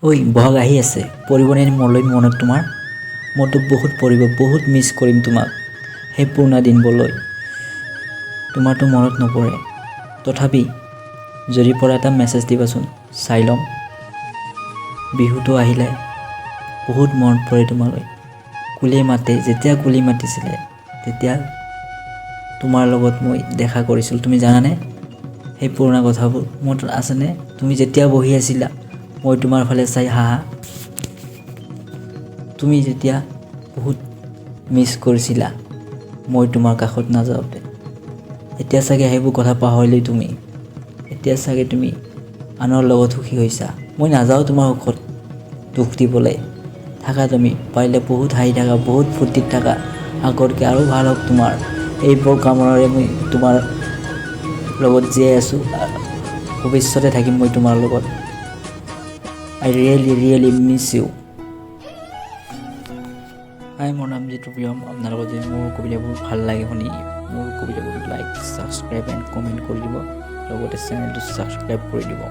ঐ বহাগ আহি আছে, পৰিবনে মোলৈ মনত তোমাৰ? মইতো বহুত পৰিব, বহুত মিছ কৰিম তোমাক সেই পুৰণা দিনবোৰলৈ। তোমাৰতো মনত নপৰে, তথাপি যদি পৰা এটা মেছেজ দিবাচোন, চাই ল'ম। বিহুটো আহিলে বহুত মনত পৰে তোমালৈ। কুলিয়ে মাতে, যেতিয়া কুলি মাতিছিলে তেতিয়া তোমাৰ লগত মই দেখা কৰিছিলোঁ, তুমি জানানে? সেই পুৰণা কথাবোৰ মনত আছেনে? তুমি যেতিয়া বহি আছিলা, মই তোমাৰ ফালে চাই হাহা। তুমি যেতিয়া বহুত মিছ কৰিছিলা মই তোমাৰ কাষত নাযাওঁতে। এতিয়া চাগে সেইবোৰ কথা পাহৰিলেই তুমি। এতিয়া চাগে তুমি আনৰ লগত সুখী হৈছা। মই নাযাওঁ তোমাৰ সুখত দুখ দিবলৈ। থাকা তুমি, পাৰিলে বহুত হাঁহি থাকা, বহুত ফূৰ্তিত থাকা। আগতকৈ আৰু ভাল হওক তোমাৰ। এইবোৰ কামনাৰে মই তোমাৰ লগত জীয়াই আছোঁ, ভৱিষ্যতে থাকিম মই তোমাৰ লগত। I really miss you. হাই, মোৰ নাম জিতু প্ৰিয়ম। আপোনালোকৰ যদি মোৰ কবিতাবোৰ ভাল লাগে শুনি, মোৰ কবিতাবোৰ লাইক, ছাবস্ক্ৰাইব এণ্ড কমেণ্ট কৰি দিব, লগতে চেনেলটো ছাবস্ক্ৰাইব কৰি দিব।